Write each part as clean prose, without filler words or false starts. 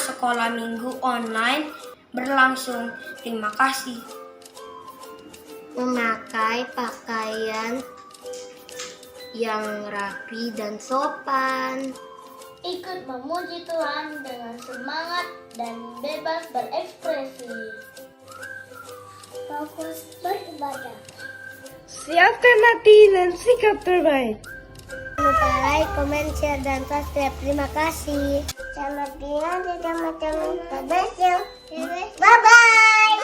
sekolah minggu online berlangsung. Terima kasih. Memakai pakaian yang rapi dan sopan. Ikut memuji Tuhan dengan semangat dan bebas berekspresi. Fokus beribadah. Siapkan hati dan sikap terbaik. Jangan lupa like, comment, share, dan subscribe. Terima kasih. Selamat tinggal di teman-teman. Bye-bye.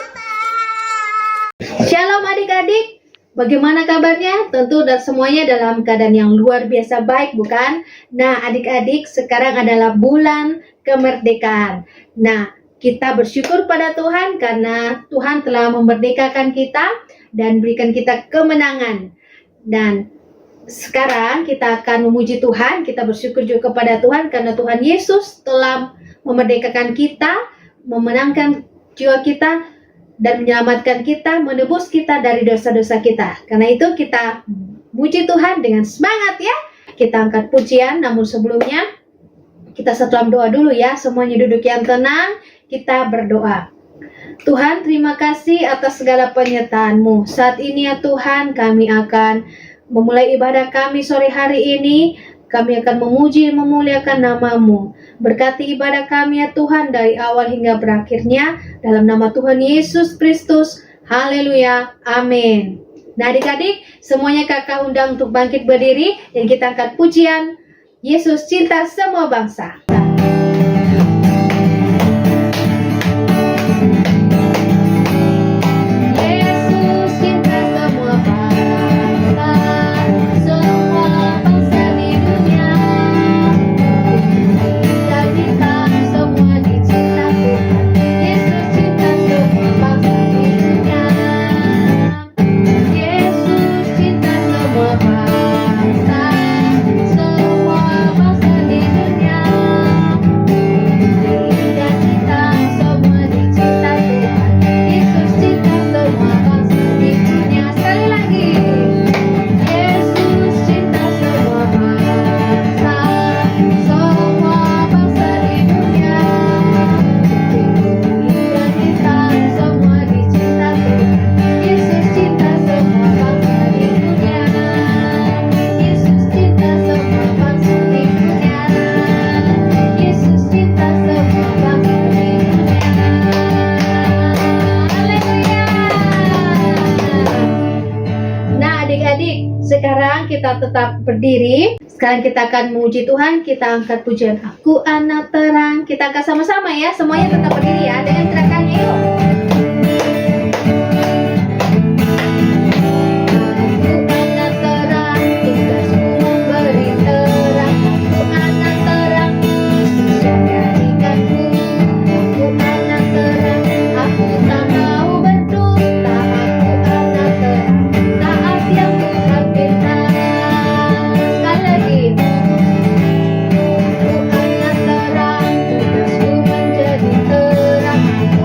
Shalom adik-adik, bagaimana kabarnya? Tentu dan semuanya dalam keadaan yang luar biasa baik, bukan? Nah adik-adik, sekarang adalah bulan kemerdekaan. Nah, kita bersyukur pada Tuhan karena Tuhan telah memerdekakan kita dan berikan kita kemenangan. Dan sekarang kita akan memuji Tuhan, kita bersyukur juga kepada Tuhan karena Tuhan Yesus telah memerdekakan kita, memenangkan jiwa kita, dan menyelamatkan kita, menebus kita dari dosa-dosa kita. Karena itu kita puji Tuhan dengan semangat ya. Kita angkat pujian, namun sebelumnya kita satu doa dulu ya. Semuanya duduk yang tenang, kita berdoa. Tuhan, terima kasih atas segala penyertaan-Mu. Saat ini ya Tuhan, kami akan memulai ibadah kami sore hari ini. Kami akan memuji dan memuliakan nama-Mu. Berkati ibadah kami ya Tuhan dari awal hingga berakhirnya. Dalam nama Tuhan Yesus Kristus. Haleluya. Amin. Nah adik-adik, semuanya kakak undang untuk bangkit berdiri. Dan kita angkat pujian. Yesus cinta semua bangsa. Sekarang kita tetap berdiri. Sekarang kita akan memuji Tuhan. Kita angkat pujian Aku Anak Terang. Kita akan sama-sama ya. Semuanya tetap berdiri ya. Dengan teriakannya yuk. Terang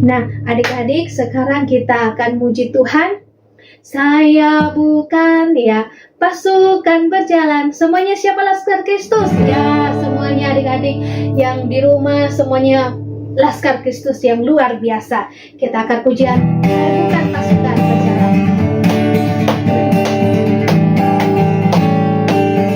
Nah, adik-adik, sekarang kita akan muji Tuhan. Saya bukan ya pasukan berjalan. Semuanya siapa Laskar Kristus? Ya, semuanya adik-adik yang di rumah semuanya Laskar Kristus yang luar biasa. Kita akan pujian. Saya bukan pasukan berjalan.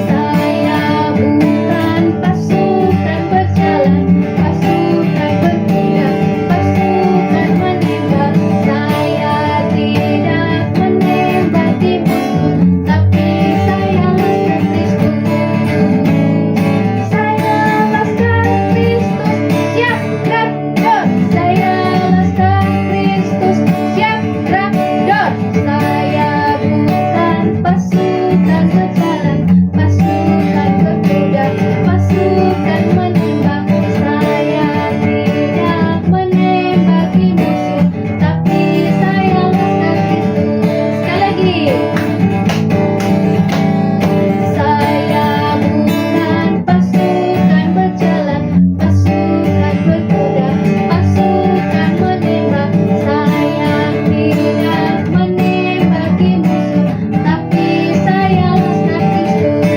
Saya bukan pasukan berjalan, pasukan berkuda, pasukan menembak. Saya tidak menembaki musuh, tapi saya Laskar Kristus. Saya Laskar Kristus, siap gerak dor. Saya Laskar Kristus, siap gerak dor. Saya bukan pasukan berjalan, pasukan berkuda, pasukan menembak. Saya tidak menembaki musuh, tapi saya Laskar Kristus. Sekali lagi. Saya bukan pasukan berjalan, pasukan berkuda, pasukan menembak. Saya tidak menembaki musuh, tapi saya Laskar Kristus.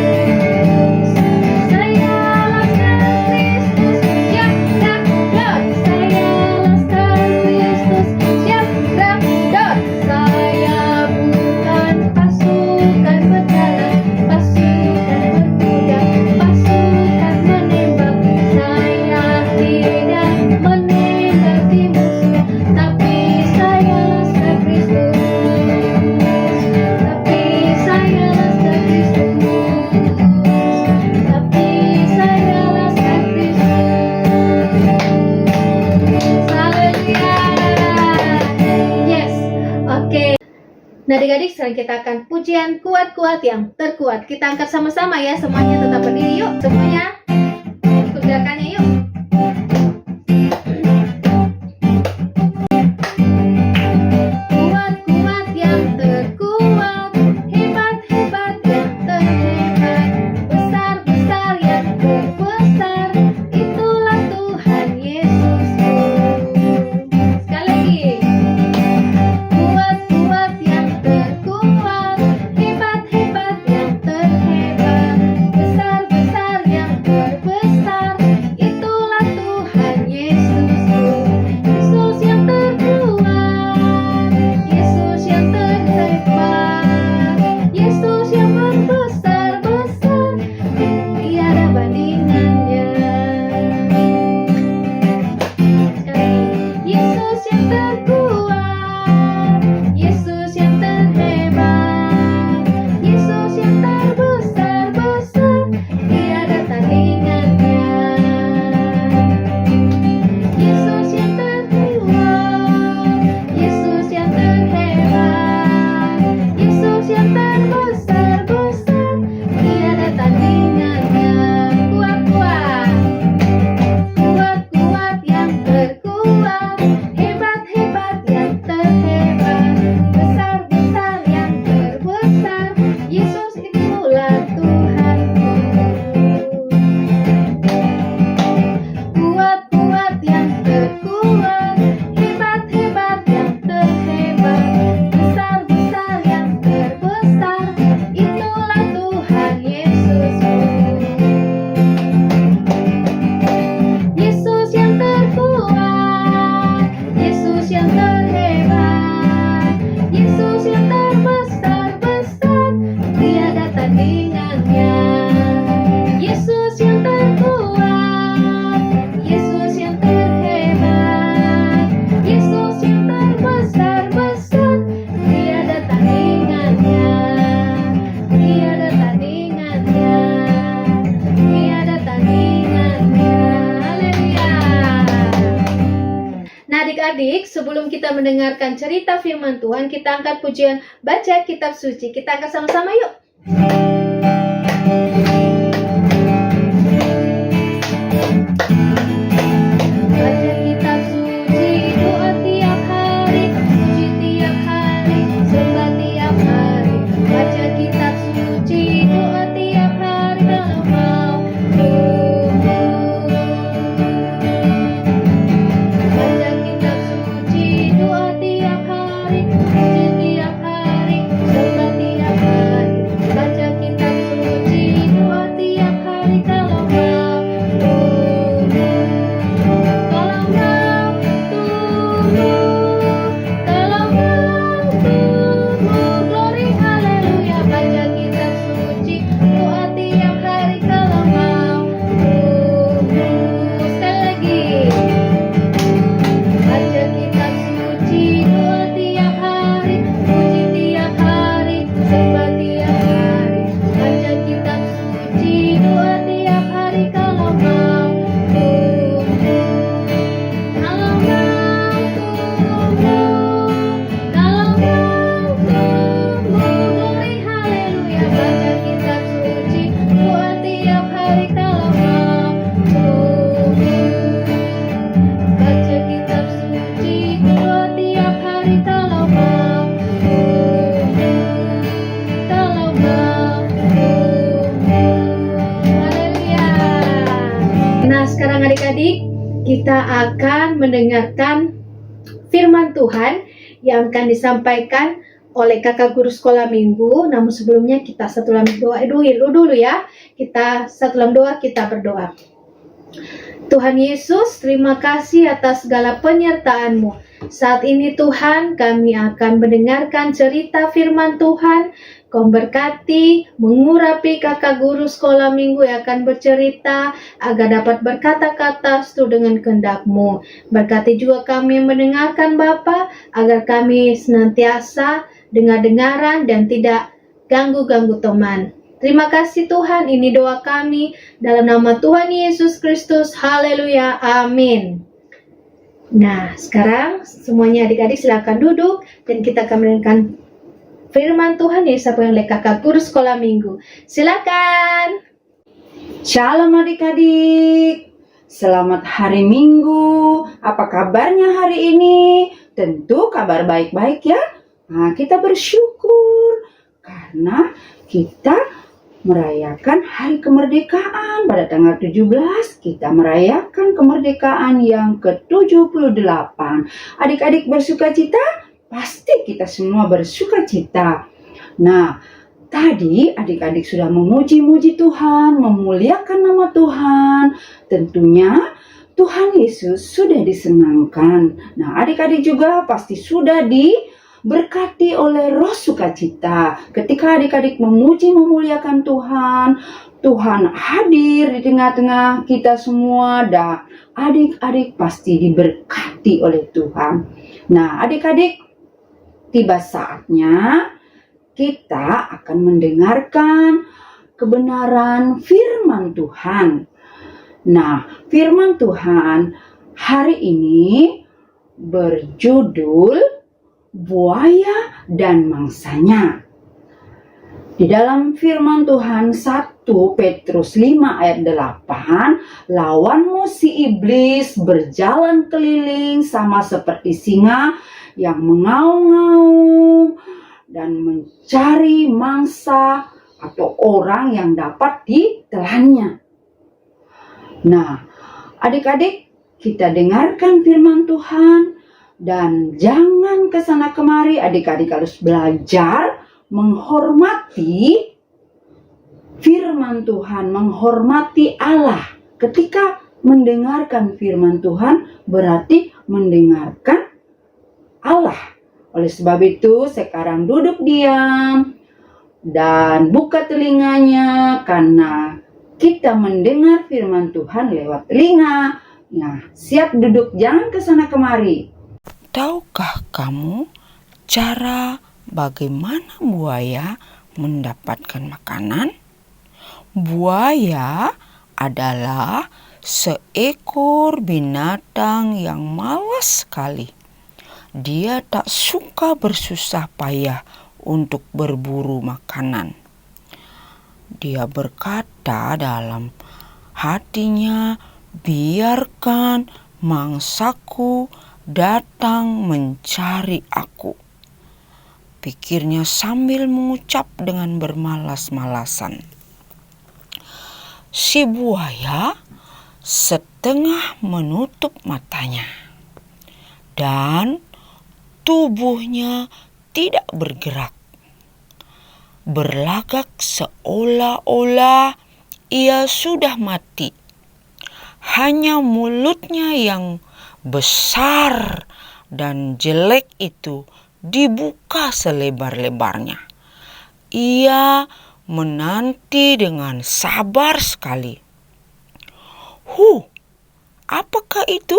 Saya Laskar Kristus, siap gerak dor. Saya Laskar Kristus, siap gerak dor. Saya bukan pasukan berjalan, pasukan berkuda, pasukan menembak. Saya tidak menembaki musuh, tapi saya Laskar Kristus. Tapi saya Laskar Kristus. Tapi saya Laskar Kristus. Haleluya. Yes. Oke. Nah, adik-adik, sekarang kita akan pujian kuat-kuat yang terkuat. Kita angkat sama-sama ya, semuanya tetap berdiri yuk. Semuanya ikut gerakannya yuk. Kuat-kuat yang terkuat, hebat-hebat yang terhebat, besar-besar yang terbesar, itulah Tuhan Yesusku. Sekali lagi. Kuat-kuat yang terkuat, hebat-hebat yang terhebat, besar-besar yang terbesar, itulah Tuhan Yesusku. Yesus yang terkuat, Yesus yang terhebat, Yesus yang berbesar-besar, tiada bandingannya. Yesus yang terkuat, Yesus yang terhebat, Yesus yang terbesar-besar, tiada tandingannya. Yesus yang terkuat, Yesus yang terhebat, Yesus yang terbesar-besar, tiada tandingannya. Kuat-kuat, kuat-kuat yang terkuat, hebat-hebat yang terhebat, besar-besar yang terbesar, Yesus itulah Tuhanku. Kuat-kuat yang terkuat, hebat-hebat yang terhebat, besar-besar yang terbesar, itulah Tuhan Yesusku. Yesus yang terkuat, Yesus yang terhebat, Yesus yang terbesar-besar, tiada tandingannya. Yesus yang terkuat, Yesus yang terhebat, Yesus yang terbesar-besar, tiada tandingannya. Tiada tandingannya. Tiada tandingannya. Haleluya. Nah, adik-adik, sebelum kita mendengarkan cerita firman Tuhan, kita angkat pujian baca kitab suci. Kita angkat sama-sama yuk. Baca kitab suci, doa tiap hari, puji tiap hari, sembah tiap hari. Baca kitab suci, doa tiap hari, dalam mau tumbuh. Baca kitab suci. Khotbah tiap hari, baca kitab suci, doa tiap hari kalau mampu. Kalau mampu, kalau mampu, glory haleluya. Baca kitab suci, doa tiap hari kalau mampu. Baca kitab suci, doa tiap hari kalau mampu. Kalau mampu. Haleluya. Nah, sekarang adik-adik, kita akan mendengarkan firman Tuhan yang akan disampaikan oleh kakak guru sekolah minggu. Namun sebelumnya kita satu dalam doa dulu ya. Kita satu dalam doa, kita berdoa. Tuhan Yesus, terima kasih atas segala penyertaan-Mu. Saat ini Tuhan, kami akan mendengarkan cerita firman Tuhan. Kau berkati, mengurapi kakak guru sekolah minggu yang akan bercerita, agar dapat berkata-kata sesuai dengan kehendak-Mu. Berkati juga kami yang mendengarkan Bapa, agar kami senantiasa dengar-dengaran dan tidak ganggu-ganggu teman. Terima kasih Tuhan, ini doa kami dalam nama Tuhan Yesus Kristus. Haleluya, amin. Nah, sekarang semuanya adik-adik silakan duduk dan kita akan mendengarkan firman Tuhan yang disampaikan oleh kakak guru sekolah minggu. Silakan. Shalom adik-adik, selamat hari Minggu. Apa kabarnya hari ini? Tentu kabar baik-baik ya. Nah, kita bersyukur karena kita merayakan hari kemerdekaan. Pada tanggal 17 kita merayakan kemerdekaan yang ke-78. Adik-adik bersuka cita? Pasti kita semua bersuka cita. Nah, tadi adik-adik sudah memuji-muji Tuhan, memuliakan nama Tuhan. Tentunya Tuhan Yesus sudah disenangkan. Nah, adik-adik juga pasti sudah diberkati oleh roh sukacita. Ketika adik-adik memuji, memuliakan Tuhan, Tuhan hadir di tengah-tengah kita semua dan adik-adik pasti diberkati oleh Tuhan. Nah, adik-adik, tiba saatnya kita akan mendengarkan kebenaran firman Tuhan. Nah, firman Tuhan hari ini berjudul Buaya dan Mangsanya. Di dalam firman Tuhan 1 Petrus 5 ayat 8, lawanmu si iblis berjalan keliling sama seperti singa yang mengaum-ngaum dan mencari mangsa atau orang yang dapat ditelannya. Nah, adik-adik, kita dengarkan firman Tuhan dan jangan kesana kemari. Adik-adik harus belajar menghormati firman Tuhan, menghormati Allah. Ketika mendengarkan firman Tuhan berarti mendengarkan Allah. Oleh sebab itu sekarang duduk diam dan buka telinganya karena kita mendengar firman Tuhan lewat telinga. Nah, siap duduk, jangan kesana kemari. Tahukah kamu cara bagaimana buaya mendapatkan makanan? Buaya adalah seekor binatang yang malas sekali. Dia tak suka bersusah payah untuk berburu makanan. Dia berkata dalam hatinya, biarkan mangsaku datang mencari aku. Pikirnya sambil mengucap dengan bermalas-malasan. Si buaya setengah menutup matanya dan tubuhnya tidak bergerak, berlagak seolah-olah ia sudah mati. Hanya mulutnya yang besar dan jelek itu dibuka selebar-lebarnya. Ia menanti dengan sabar sekali. Apakah itu?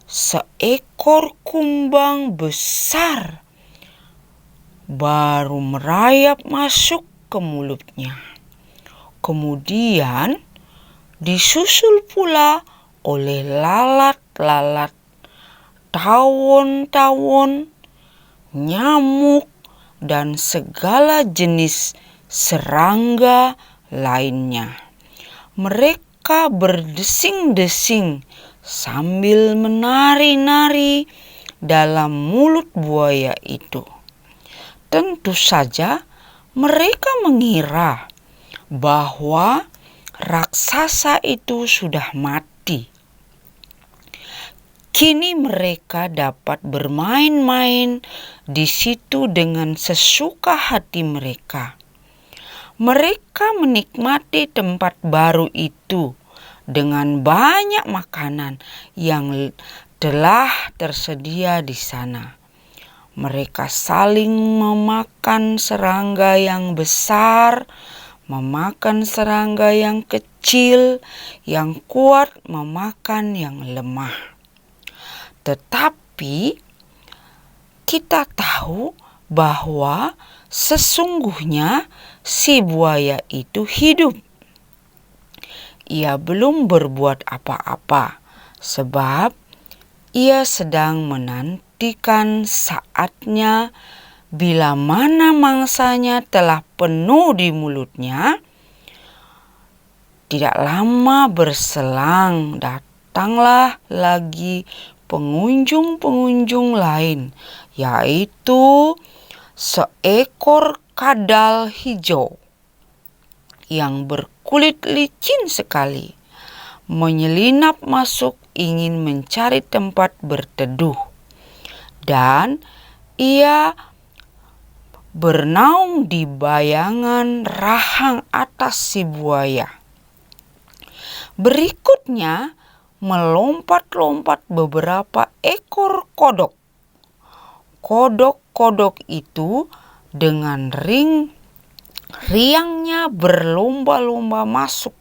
Seekor kumbang besar baru merayap masuk ke mulutnya. Kemudian disusul pula oleh lalat-lalat, tawon-tawon, nyamuk, dan segala jenis serangga lainnya. Mereka berdesing-desing sambil menari-nari dalam mulut buaya itu. Tentu saja mereka mengira bahwa raksasa itu sudah mati. Kini mereka dapat bermain-main di situ dengan sesuka hati mereka. Mereka menikmati tempat baru itu dengan banyak makanan yang telah tersedia di sana. Mereka saling memakan serangga yang besar, memakan serangga yang kecil, yang kuat memakan yang lemah. Tetapi kita tahu bahwa sesungguhnya si buaya itu hidup. Ia belum berbuat apa-apa sebab ia sedang menantikan saatnya bila mana mangsanya telah penuh di mulutnya. Tidak lama berselang datanglah lagi pengunjung-pengunjung lain, yaitu seekor kadal hijau yang berkulit licin sekali, menyelinap masuk ingin mencari tempat berteduh, dan ia bernaung di bayangan rahang atas si buaya. Berikutnya melompat-lompat beberapa ekor kodok. Kodok-kodok itu dengan riangnya berlomba-lomba masuk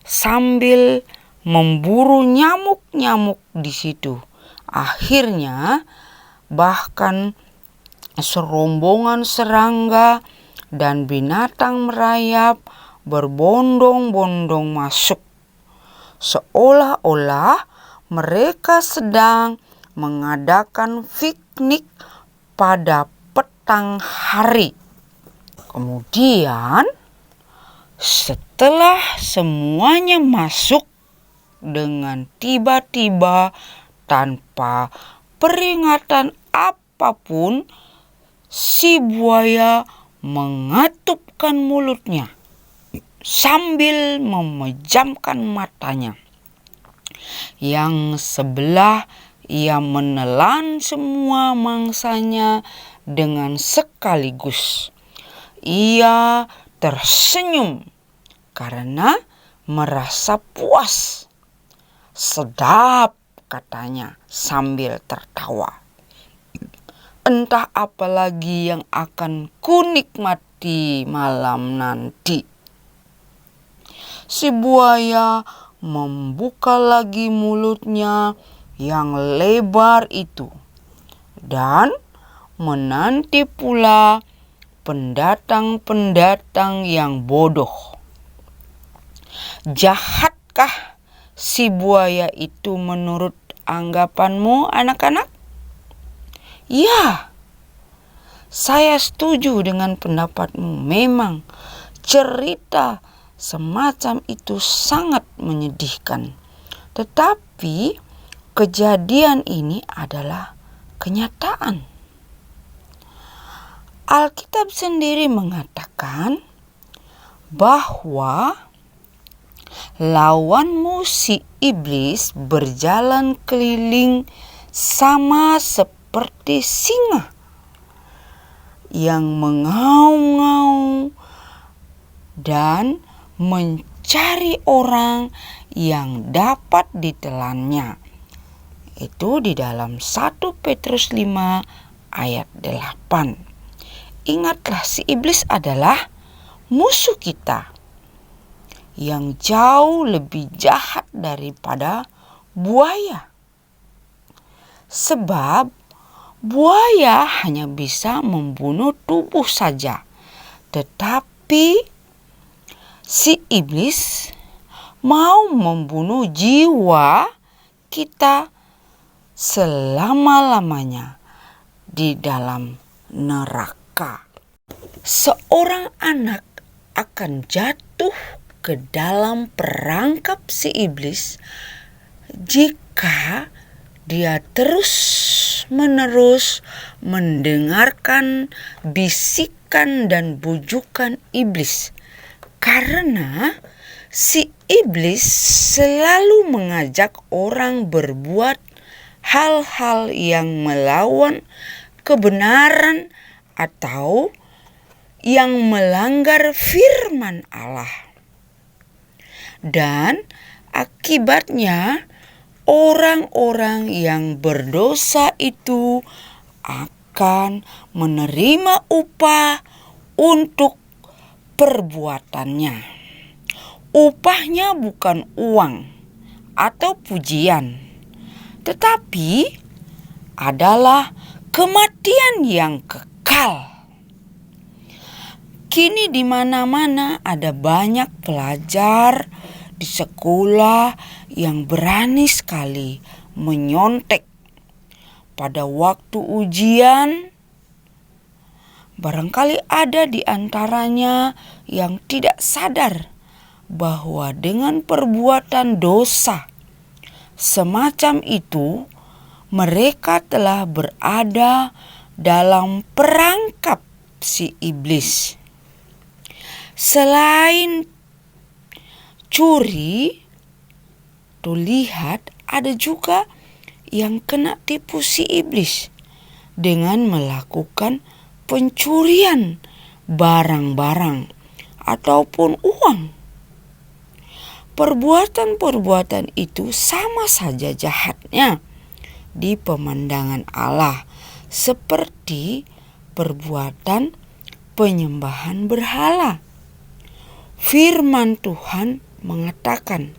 sambil memburu nyamuk-nyamuk di situ. Akhirnya bahkan serombongan serangga dan binatang merayap berbondong-bondong masuk, seolah-olah mereka sedang mengadakan piknik pada petang hari. Kemudian setelah semuanya masuk dengan tiba-tiba tanpa peringatan apapun, si buaya mengatupkan mulutnya sambil memejamkan matanya. Yang sebelah ia menelan semua mangsanya dengan sekaligus. Ia tersenyum karena merasa puas. Sedap, katanya sambil tertawa. Entah apa lagi yang akan kunikmati malam nanti. Si buaya membuka lagi mulutnya yang lebar itu dan menanti pula pendatang-pendatang yang bodoh. Jahatkah si buaya itu menurut anggapanmu, anak-anak? Ya, saya setuju dengan pendapatmu. Memang cerita semacam itu sangat menyedihkan. Tetapi kejadian ini adalah kenyataan. Alkitab sendiri mengatakan bahwa lawanmu si iblis berjalan keliling sama seperti singa yang mengaum-ngaum dan mencari orang yang dapat ditelannya. Itu di dalam 1 Petrus 5 ayat 8. Ingatlah, si iblis adalah musuh kita yang jauh lebih jahat daripada buaya. Sebab buaya hanya bisa membunuh tubuh saja, tetapi si iblis mau membunuh jiwa kita selama-lamanya di dalam neraka. Seorang anak akan jatuh ke dalam perangkap si iblis jika dia terus-menerus mendengarkan bisikan dan bujukan iblis. Karena si iblis selalu mengajak orang berbuat hal-hal yang melawan kebenaran atau yang melanggar firman Allah. Dan akibatnya orang-orang yang berdosa itu akan menerima upah untuk perbuatannya. Upahnya bukan uang atau pujian, tetapi adalah kematian yang kekal. Kini di mana-mana ada banyak pelajar di sekolah yang berani sekali menyontek pada waktu ujian. Barangkali ada di antaranya yang tidak sadar bahwa dengan perbuatan dosa semacam itu mereka telah berada dalam perangkap si iblis. Selain curi, tuh lihat ada juga yang kena tipu si iblis dengan melakukan pencurian barang-barang ataupun uang. Perbuatan-perbuatan itu sama saja jahatnya di pemandangan Allah seperti perbuatan penyembahan berhala. Firman Tuhan mengatakan,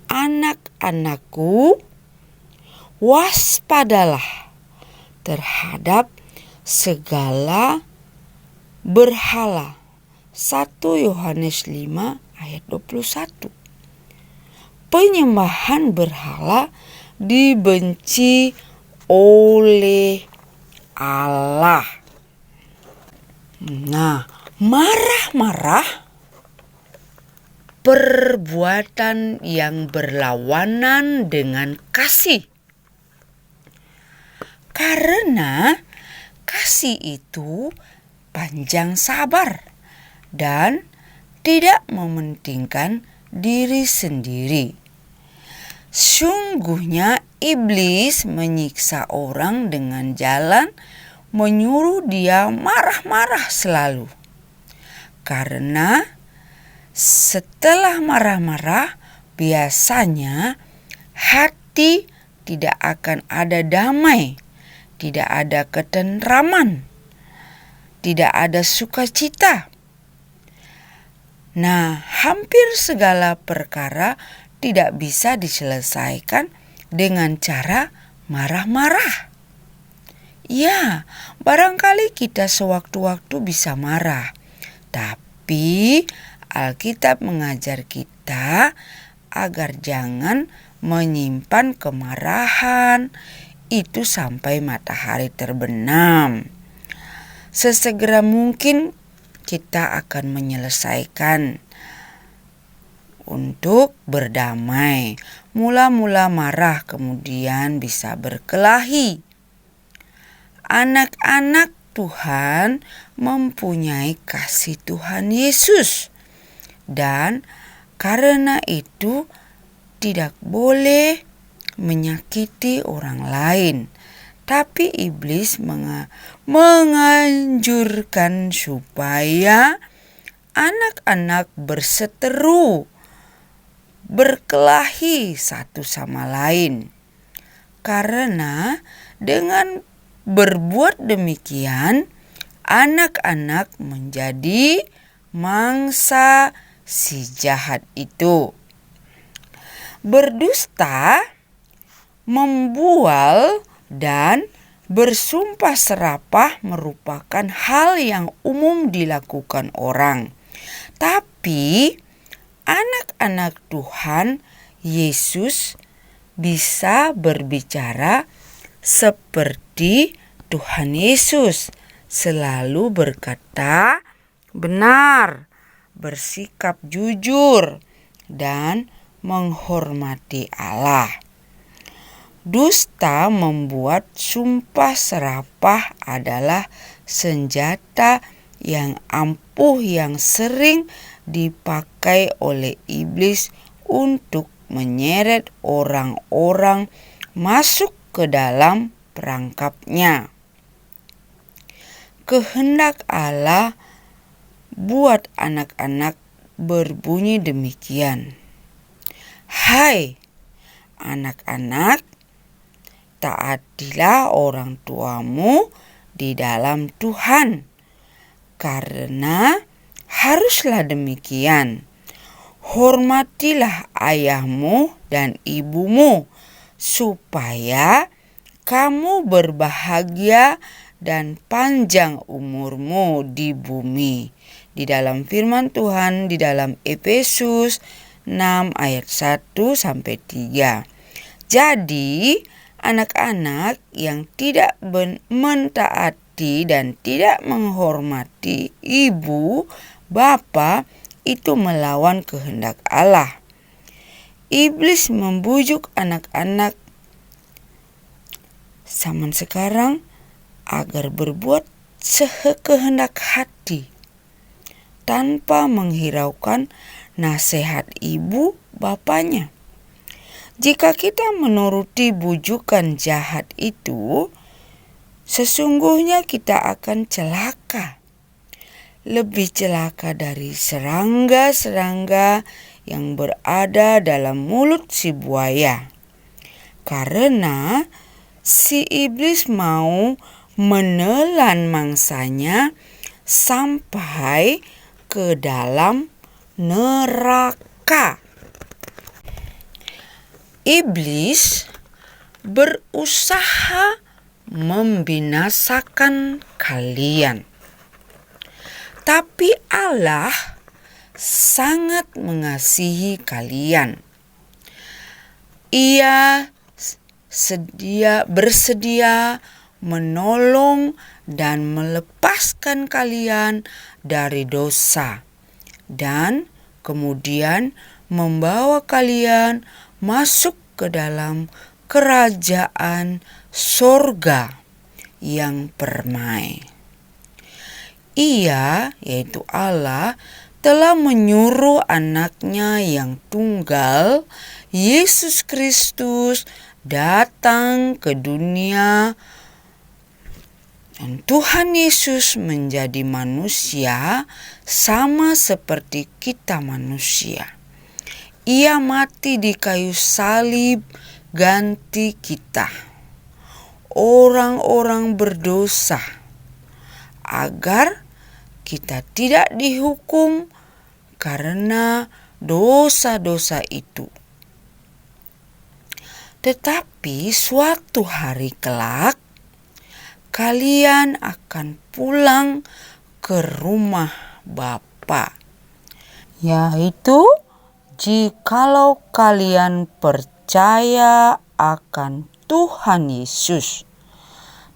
"Anak-anakku, waspadalah terhadap segala berhala." 1 Yohanes 5 ayat 21. Penyembahan berhala dibenci oleh Allah. Nah, marah-marah perbuatan yang berlawanan dengan kasih. Karena kasih itu panjang sabar dan tidak mementingkan diri sendiri. Sungguhnya iblis menyiksa orang dengan jalan menyuruh dia marah-marah selalu. Karena setelah marah-marah biasanya hati tidak akan ada damai, tidak ada ketentraman, tidak ada sukacita. Nah, hampir segala perkara tidak bisa diselesaikan dengan cara marah-marah. Ya, barangkali kita sewaktu-waktu bisa marah, tapi Alkitab mengajar kita agar jangan menyimpan kemarahan itu sampai matahari terbenam. Sesegera mungkin kita akan menyelesaikan untuk berdamai. Mula-mula marah, kemudian bisa berkelahi. Anak-anak Tuhan mempunyai kasih Tuhan Yesus, dan karena itu tidak boleh menyakiti orang lain. Tapi iblis menganjurkan supaya anak-anak berseteru, berkelahi satu sama lain. Karena dengan berbuat demikian, anak-anak menjadi mangsa si jahat itu. Berdusta, membual, dan bersumpah serapah merupakan hal yang umum dilakukan orang. Tapi anak-anak Tuhan Yesus bisa berbicara seperti Tuhan Yesus, selalu berkata benar, bersikap jujur, dan menghormati Allah. Dusta membuat sumpah serapah adalah senjata yang ampuh yang sering dipakai oleh iblis untuk menyeret orang-orang masuk ke dalam perangkapnya. Kehendak Allah buat anak-anak berbunyi demikian. Hai anak-anak, taatilah orang tuamu di dalam Tuhan, karena haruslah demikian. Hormatilah ayahmu dan ibumu, supaya kamu berbahagia dan panjang umurmu di bumi. Di dalam firman Tuhan di dalam Efesus 6 ayat 1-3. Jadi, anak-anak yang tidak mentaati dan tidak menghormati ibu, bapa, itu melawan kehendak Allah. Iblis membujuk anak-anak zaman sekarang agar berbuat sekehendak hati tanpa menghiraukan nasihat ibu bapanya. Jika kita menuruti bujukan jahat itu, sesungguhnya kita akan celaka. Lebih celaka dari serangga-serangga yang berada dalam mulut si buaya. Karena si iblis mau menelan mangsanya sampai ke dalam neraka. Iblis berusaha membinasakan kalian. Tapi Allah sangat mengasihi kalian. Ia bersedia menolong dan melepaskan kalian dari dosa, dan kemudian membawa kalian masuk ke dalam kerajaan sorga yang permai. Ia, yaitu Allah, telah menyuruh anaknya yang tunggal, Yesus Kristus, datang ke dunia. Dan Tuhan Yesus menjadi manusia sama seperti kita manusia. Ia mati di kayu salib ganti kita, orang-orang berdosa, agar kita tidak dihukum karena dosa-dosa itu. Tetapi suatu hari kelak, kalian akan pulang ke rumah Bapa, yaitu jikalau kalian percaya akan Tuhan Yesus,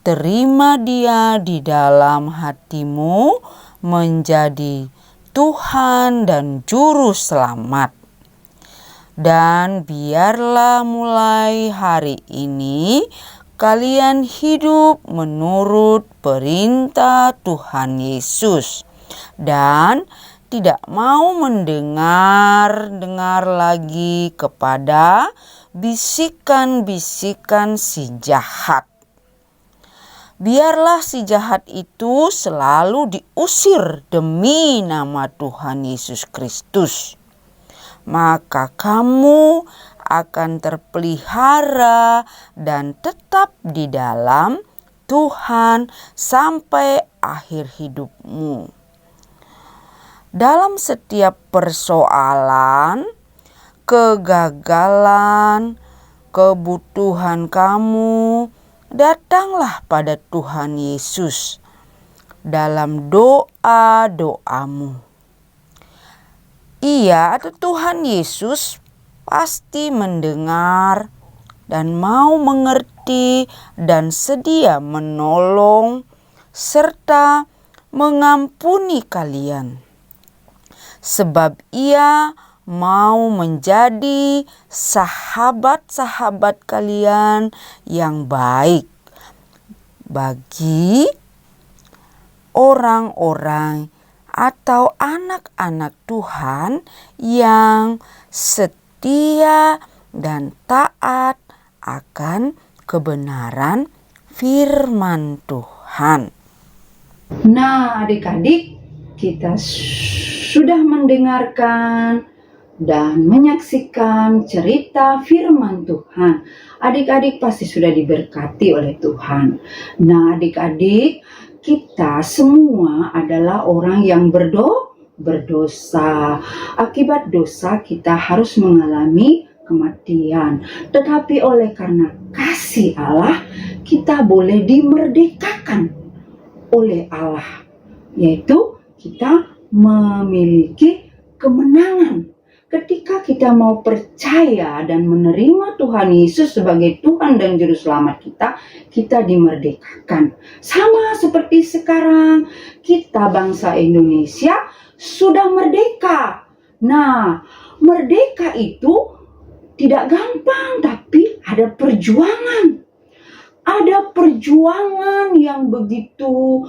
terima Dia di dalam hatimu menjadi Tuhan dan Juru Selamat. Dan biarlah mulai hari ini kalian hidup menurut perintah Tuhan Yesus dan tidak mau mendengar lagi kepada bisikan-bisikan si jahat. Biarlah si jahat itu selalu diusir demi nama Tuhan Yesus Kristus. Maka kamu akan terpelihara dan tetap di dalam Tuhan sampai akhir hidupmu. Dalam setiap persoalan, kegagalan, kebutuhan kamu, datanglah pada Tuhan Yesus dalam doa-doamu. Ia atau Tuhan Yesus pasti mendengar dan mau mengerti dan sedia menolong serta mengampuni kalian. Sebab Ia mau menjadi sahabat-sahabat kalian yang baik bagi orang-orang atau anak-anak Tuhan yang setia dan taat akan kebenaran firman Tuhan. Nah, adik-adik, kita sudah mendengarkan dan menyaksikan cerita firman Tuhan. Adik-adik pasti sudah diberkati oleh Tuhan. Nah, adik-adik, kita semua adalah orang yang berdosa. Akibat dosa kita harus mengalami kematian. Tetapi oleh karena kasih Allah, kita boleh dimerdekakan oleh Allah. Yaitu kita memiliki kemenangan. Ketika kita mau percaya dan menerima Tuhan Yesus sebagai Tuhan dan Juru Selamat kita dimerdekakan. Sama seperti sekarang, kita bangsa Indonesia sudah merdeka. Nah, merdeka itu tidak gampang, tapi ada perjuangan. Ada perjuangan yang begitu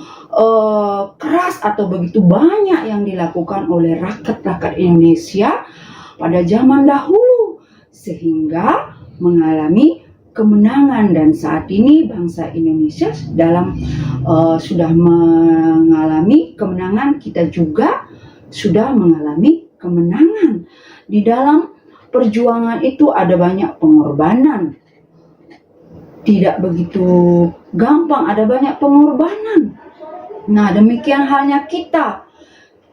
keras atau begitu banyak yang dilakukan oleh rakyat-rakyat Indonesia pada zaman dahulu sehingga mengalami kemenangan, dan saat ini bangsa Indonesia sudah mengalami kemenangan. Kita juga sudah mengalami kemenangan. Di dalam perjuangan itu ada banyak pengorbanan. Tidak begitu gampang, ada banyak pengorbanan. Nah, demikian halnya kita.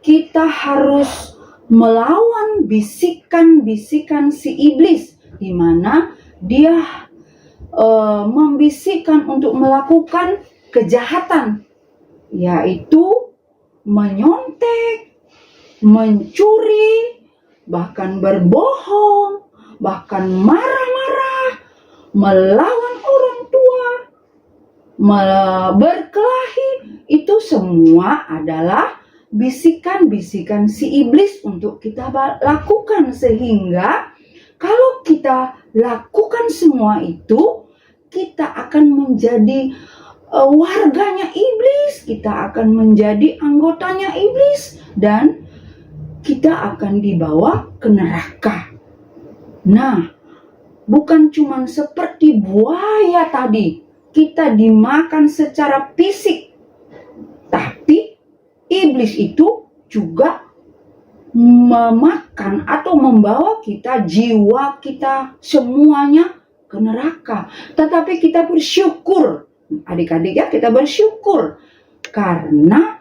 Kita harus melawan bisikan-bisikan si iblis, di mana dia membisikkan untuk melakukan kejahatan, yaitu menyontek, mencuri, bahkan berbohong, bahkan marah-marah, melawan orang tua, berkelahi. Itu semua adalah bisikan-bisikan si iblis untuk kita lakukan, sehingga kalau kita lakukan semua itu, kita akan menjadi warganya iblis, kita akan menjadi anggotanya iblis, dan kita akan dibawa ke neraka. Nah, bukan cuma seperti buaya tadi, kita dimakan secara fisik, tapi iblis itu juga memakan atau membawa kita, jiwa kita semuanya ke neraka. Tetapi kita bersyukur, adik-adik ya, kita bersyukur karena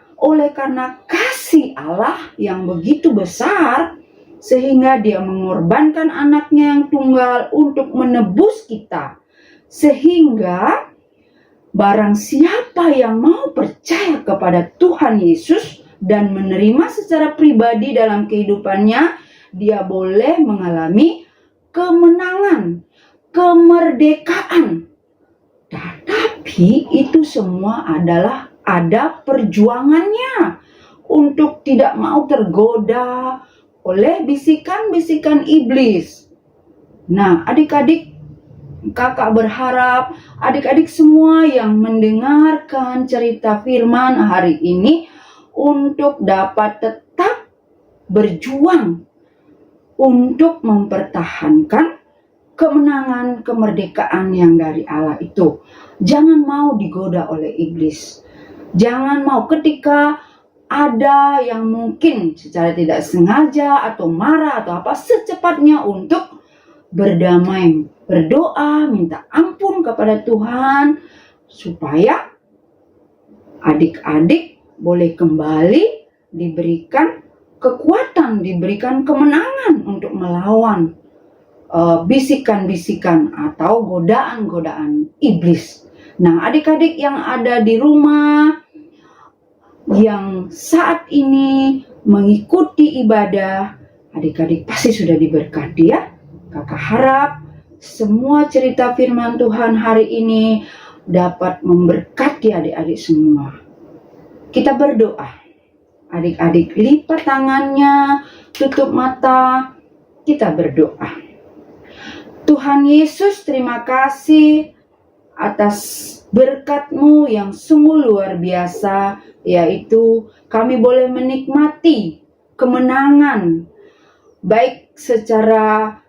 kasih Allah yang begitu besar, sehingga Dia mengorbankan anaknya yang tunggal untuk menebus kita. Sehingga barang siapa yang mau percaya kepada Tuhan Yesus dan menerima secara pribadi dalam kehidupannya, dia boleh mengalami kemenangan, kemerdekaan. Tetapi itu semua adalah ada perjuangannya untuk tidak mau tergoda oleh bisikan-bisikan iblis. Nah, adik-adik, kakak berharap adik-adik semua yang mendengarkan cerita firman hari ini untuk dapat tetap berjuang untuk mempertahankan kemenangan, kemerdekaan yang dari Allah itu. Jangan mau digoda oleh iblis. Jangan mau ketika ada yang mungkin secara tidak sengaja atau marah atau apa, secepatnya untuk berdamai, berdoa, minta ampun kepada Tuhan supaya adik-adik boleh kembali diberikan kekuatan, diberikan kemenangan untuk melawan bisikan-bisikan atau godaan-godaan iblis. Nah, adik-adik yang ada di rumah, yang saat ini mengikuti ibadah, adik-adik pasti sudah diberkati ya. Kakak harap semua cerita firman Tuhan hari ini dapat memberkati adik-adik semua. Kita berdoa. Adik-adik lipat tangannya, tutup mata, kita berdoa. Tuhan Yesus, terima kasih atas berkat-Mu yang sungguh luar biasa, yaitu kami boleh menikmati kemenangan, baik secara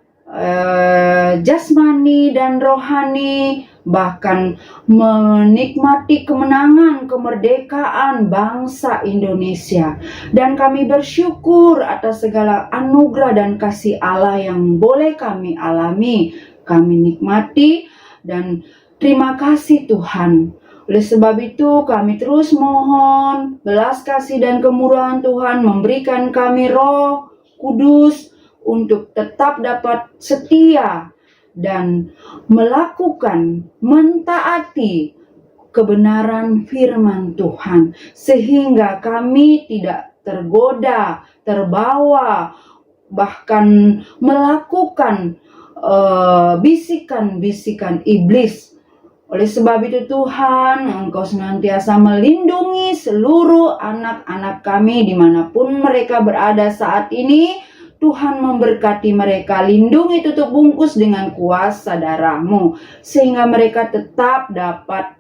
jasmani dan rohani, bahkan menikmati kemenangan kemerdekaan bangsa Indonesia. Dan kami bersyukur atas segala anugerah dan kasih Allah yang boleh kami alami, kami nikmati, dan terima kasih Tuhan. Oleh sebab itu kami terus mohon belas kasih dan kemurahan Tuhan memberikan kami Roh Kudus untuk tetap dapat setia dan melakukan, mentaati kebenaran firman Tuhan, sehingga kami tidak tergoda, terbawa, bahkan melakukan bisikan-bisikan iblis. Oleh sebab itu Tuhan, Engkau senantiasa melindungi seluruh anak-anak kami dimanapun mereka berada saat ini. Tuhan memberkati mereka, lindungi, tutup bungkus dengan kuasa darah-Mu, sehingga mereka tetap dapat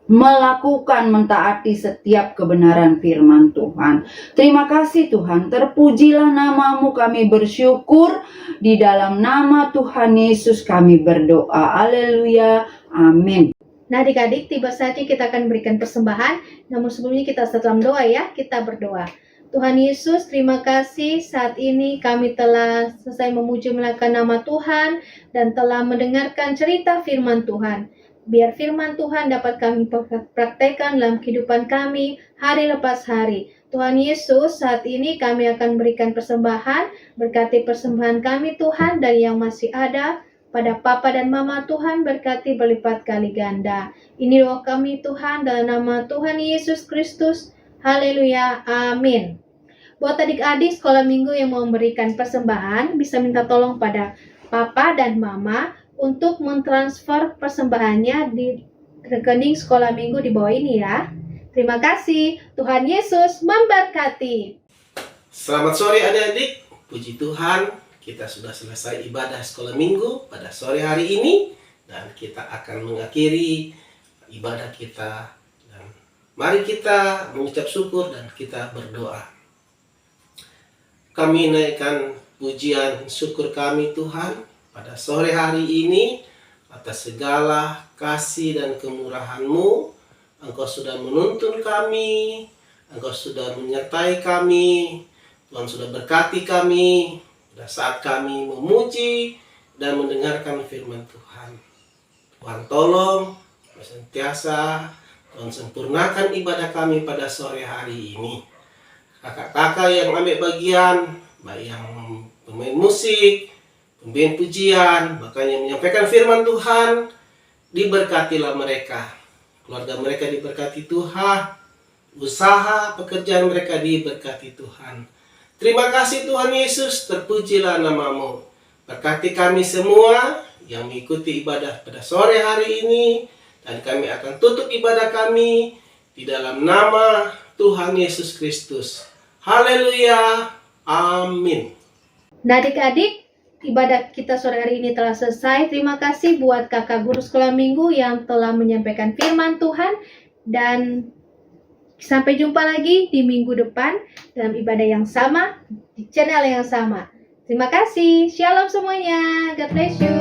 melakukan, mentaati setiap kebenaran firman Tuhan. Terima kasih Tuhan, terpujilah nama-Mu, kami bersyukur, di dalam nama Tuhan Yesus kami berdoa. Haleluya, amin. Nah adik-adik, tiba saatnya kita akan berikan persembahan. Namun sebelumnya kita dalam doa ya, kita berdoa. Tuhan Yesus, terima kasih saat ini kami telah selesai memuji melakukan nama Tuhan dan telah mendengarkan cerita firman Tuhan. Biar firman Tuhan dapat kami praktekkan dalam kehidupan kami hari lepas hari. Tuhan Yesus, saat ini kami akan berikan persembahan, berkati persembahan kami Tuhan dari yang masih ada. Pada Papa dan Mama Tuhan berkati berlipat kali ganda. Ini doa kami Tuhan dalam nama Tuhan Yesus Kristus. Haleluya, amin. Buat adik-adik sekolah minggu yang mau memberikan persembahan, bisa minta tolong pada Papa dan Mama untuk mentransfer persembahannya di rekening sekolah minggu di bawah ini ya. Terima kasih, Tuhan Yesus memberkati. Selamat sore adik-adik, puji Tuhan, kita sudah selesai ibadah sekolah minggu pada sore hari ini, dan kita akan mengakhiri ibadah kita. Dan mari kita mengucap syukur dan kita berdoa. Kami naikkan pujian syukur kami Tuhan pada sore hari ini atas segala kasih dan kemurahan-Mu. Engkau sudah menuntun kami, Engkau sudah menyertai kami, Tuhan sudah berkati kami pada saat kami memuji dan mendengarkan firman Tuhan. Tuhan tolong senantiasa Tuhan sempurnakan ibadah kami pada sore hari ini. Kakak-kakak yang ambil bagian, baik yang pemain musik, pemain pujian, bahkan yang menyampaikan firman Tuhan, diberkatilah mereka. Keluarga mereka diberkati Tuhan, usaha pekerjaan mereka diberkati Tuhan. Terima kasih Tuhan Yesus, terpujilah nama-Mu. Berkati kami semua yang mengikuti ibadah pada sore hari ini, dan kami akan tutup ibadah kami di dalam nama Tuhan Yesus Kristus. Haleluya, amin. Nah adik-adik, ibadah kita sore hari ini telah selesai. Terima kasih buat kakak guru sekolah minggu yang telah menyampaikan firman Tuhan. Dan sampai jumpa lagi di minggu depan dalam ibadah yang sama, di channel yang sama. Terima kasih, shalom semuanya, God bless you.